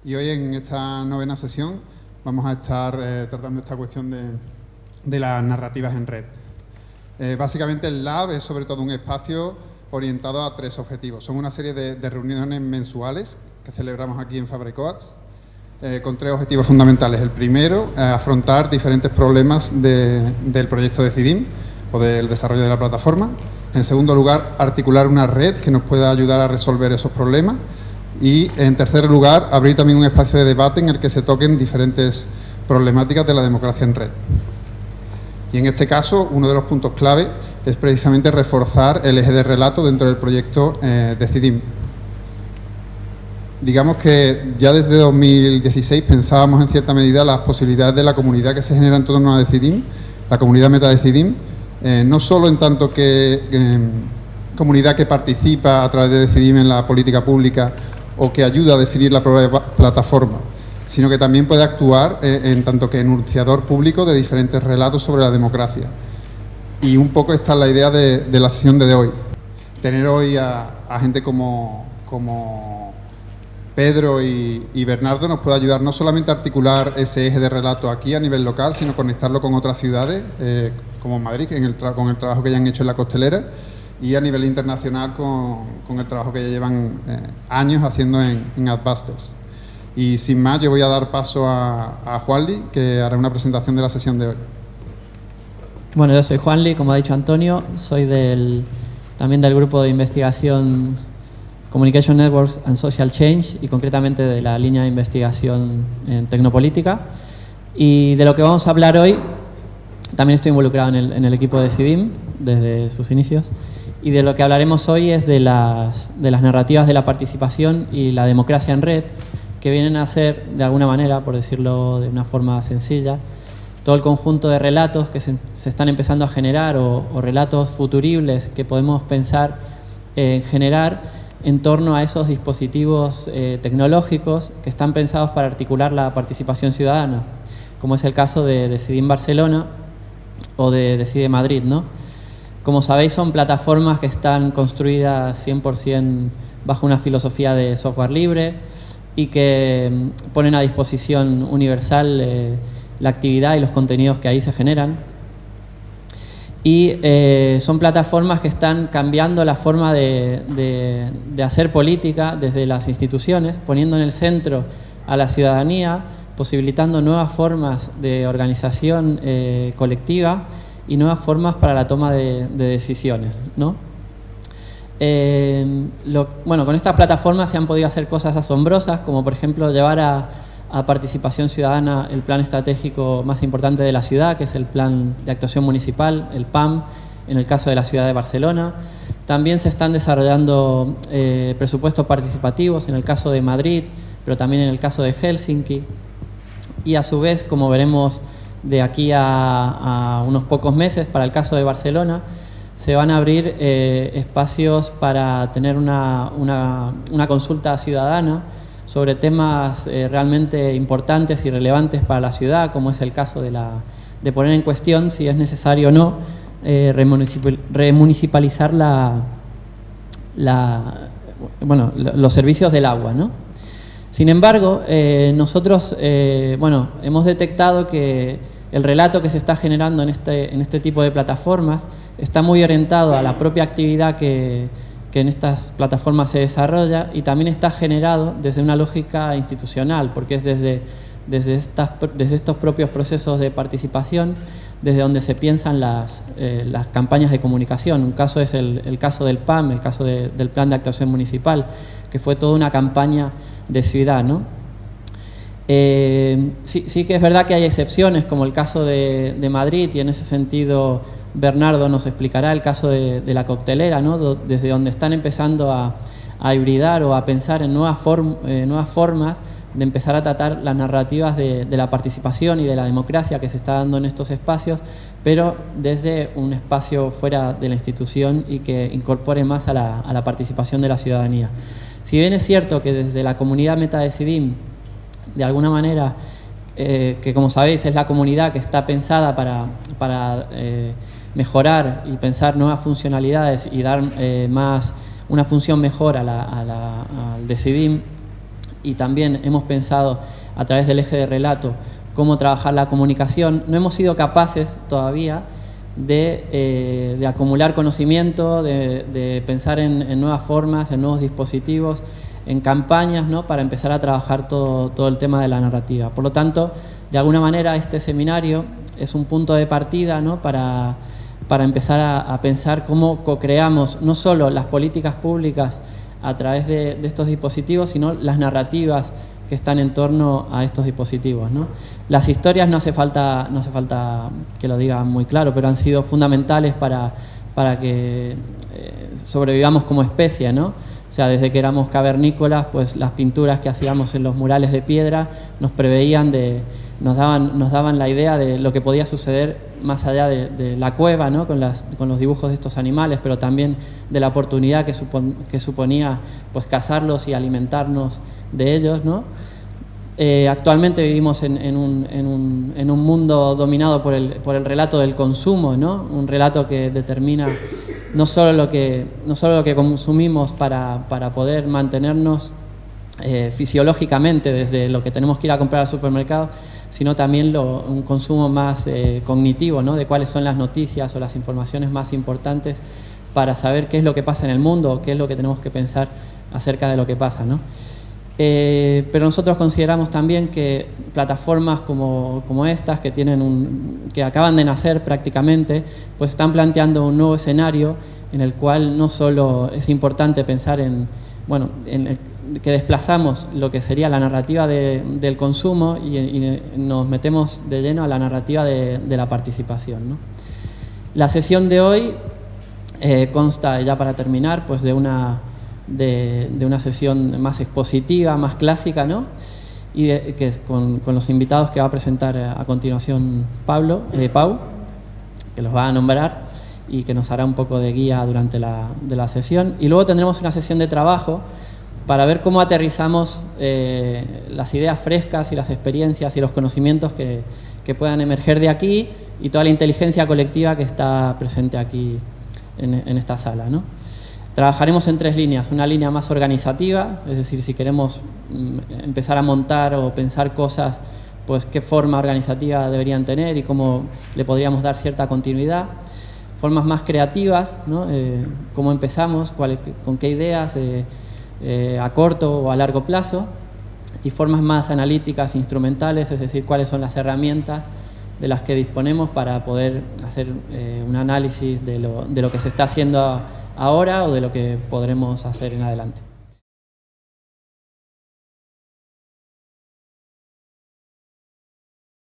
Y hoy en esta novena sesión vamos a estar tratando esta cuestión de las narrativas en red. Básicamente el Lab es sobre todo un espacio orientado a tres objetivos. Son una serie de reuniones mensuales que celebramos aquí en Fabrecoats con tres objetivos fundamentales. El primero, afrontar diferentes problemas del proyecto de CIDIM o del desarrollo de la plataforma. En segundo lugar, articular una red que nos pueda ayudar a resolver esos problemas. Y, en tercer lugar, abrir también un espacio de debate en el que se toquen diferentes problemáticas de la democracia en red. Y en este caso, uno de los puntos clave es precisamente reforzar el eje de relato dentro del proyecto de CIDIM. Digamos que ya desde 2016 pensábamos en cierta medida las posibilidades de la comunidad que se genera en torno a Decidim, la comunidad meta de Decidim, no solo en tanto que comunidad que participa a través de Decidim en la política pública o que ayuda a definir la propia plataforma, sino que también puede actuar en tanto que enunciador público de diferentes relatos sobre la democracia. Y un poco esta es la idea de la sesión de hoy. Tener hoy a gente como Pedro y Bernardo nos puede ayudar no solamente a articular ese eje de relato aquí a nivel local, sino conectarlo con otras ciudades, como Madrid, con el trabajo que ya han hecho en la Costelera, y a nivel internacional con el trabajo que ya llevan años haciendo en Adbusters. Y sin más, yo voy a dar paso a Juanli, que hará una presentación de la sesión de hoy. Bueno, yo soy Juanli, como ha dicho Antonio, soy también del grupo de investigación Communication Networks and Social Change y concretamente de la línea de investigación en tecnopolítica. Y de lo que vamos a hablar hoy, también estoy involucrado en el equipo de CIDIM desde sus inicios. Y de lo que hablaremos hoy es de las narrativas de la participación y la democracia en red, que vienen a ser, de alguna manera, por decirlo de una forma sencilla, todo el conjunto de relatos que se están empezando a generar o relatos futuribles que podemos pensar en generar en torno a esos dispositivos tecnológicos que están pensados para articular la participación ciudadana, como es el caso de Decidim Barcelona o de Decide Madrid, ¿no? Como sabéis, son plataformas que están construidas 100% bajo una filosofía de software libre y que ponen a disposición universal la actividad y los contenidos que ahí se generan. Y son plataformas que están cambiando la forma de hacer política desde las instituciones, poniendo en el centro a la ciudadanía, posibilitando nuevas formas de organización colectiva y nuevas formas para la toma de decisiones, ¿no? Bueno, con estas plataformas se han podido hacer cosas asombrosas, como por ejemplo llevar a participación ciudadana el plan estratégico más importante de la ciudad, que es el Plan de Actuación Municipal, el PAM, en el caso de la ciudad de Barcelona. También se están desarrollando presupuestos participativos en el caso de Madrid, pero también en el caso de Helsinki. Y a su vez, como veremos de aquí a unos pocos meses, para el caso de Barcelona, se van a abrir espacios para tener una consulta ciudadana sobre temas realmente importantes y relevantes para la ciudad, como es el caso de poner en cuestión si es necesario o no remunicipalizar los servicios del agua, ¿no? Sin embargo, nosotros hemos detectado que el relato que se está generando en este tipo de plataformas está muy orientado a la propia actividad que en estas plataformas se desarrolla y también está generado desde una lógica institucional, porque es desde estos propios procesos de participación desde donde se piensan las campañas de comunicación. Un caso es el caso del PAM, el caso del Plan de Actuación Municipal, que fue toda una campaña de ciudad, ¿no? Sí que es verdad que hay excepciones, como el caso de Madrid, y en ese sentido Bernardo nos explicará el caso de la Coctelera, ¿no? Desde donde están empezando a hibridar o a pensar en nuevas formas de empezar a tratar las narrativas de la participación y de la democracia que se está dando en estos espacios, pero desde un espacio fuera de la institución y que incorpore más a la participación de la ciudadanía. Si bien es cierto que desde la comunidad Meta de CIDIM, de alguna manera, que como sabéis es la comunidad que está pensada para mejorar y pensar nuevas funcionalidades y dar una función mejor al CIDIM, y también hemos pensado a través del eje de relato cómo trabajar la comunicación, no hemos sido capaces todavía de acumular conocimiento, de pensar en nuevas formas, en nuevos dispositivos, en campañas, ¿no?, para empezar a trabajar todo el tema de la narrativa. Por lo tanto, de alguna manera este seminario es un punto de partida, ¿no?, para empezar a pensar cómo co-creamos no solo las políticas públicas a través de estos dispositivos, sino las narrativas que están en torno a estos dispositivos, ¿no? Las historias no hace falta que lo diga muy claro, pero han sido fundamentales para que sobrevivamos como especie, ¿no? O sea, desde que éramos cavernícolas, pues las pinturas que hacíamos en los murales de piedra nos preveían nos daban la idea de lo que podía suceder más allá de la cueva, ¿no?, con los dibujos de estos animales, pero también de la oportunidad que suponía pues cazarlos y alimentarnos de ellos, ¿no? Actualmente vivimos en un mundo dominado por el relato del consumo, ¿no? Un relato que determina no solo lo que consumimos para poder mantenernos fisiológicamente desde lo que tenemos que ir a comprar al supermercado, sino también un consumo más cognitivo, ¿no?, de cuáles son las noticias o las informaciones más importantes para saber qué es lo que pasa en el mundo o qué es lo que tenemos que pensar acerca de lo que pasa, ¿no? Pero nosotros consideramos también que plataformas como estas, que acaban de nacer prácticamente, pues están planteando un nuevo escenario en el cual no solo es importante pensar que desplazamos lo que sería la narrativa del consumo y nos metemos de lleno a la narrativa de la participación, ¿no? La sesión de hoy consta, ya para terminar, pues de una sesión más expositiva, más clásica, ¿no?, y que es con los invitados que va a presentar a continuación Pau, que los va a nombrar y que nos hará un poco de guía durante la sesión. Y luego tendremos una sesión de trabajo para ver cómo aterrizamos las ideas frescas y las experiencias y los conocimientos que puedan emerger de aquí y toda la inteligencia colectiva que está presente aquí en esta sala, ¿no? Trabajaremos en 3 líneas. Una línea más organizativa, es decir, si queremos empezar a montar o pensar cosas, pues qué forma organizativa deberían tener y cómo le podríamos dar cierta continuidad. Formas más creativas, ¿no? Cómo empezamos, con qué ideas a corto o a largo plazo. Y formas más analíticas, instrumentales, es decir, cuáles son las herramientas de las que disponemos para poder hacer un análisis de lo que se está haciendo ahora o de lo que podremos hacer en adelante.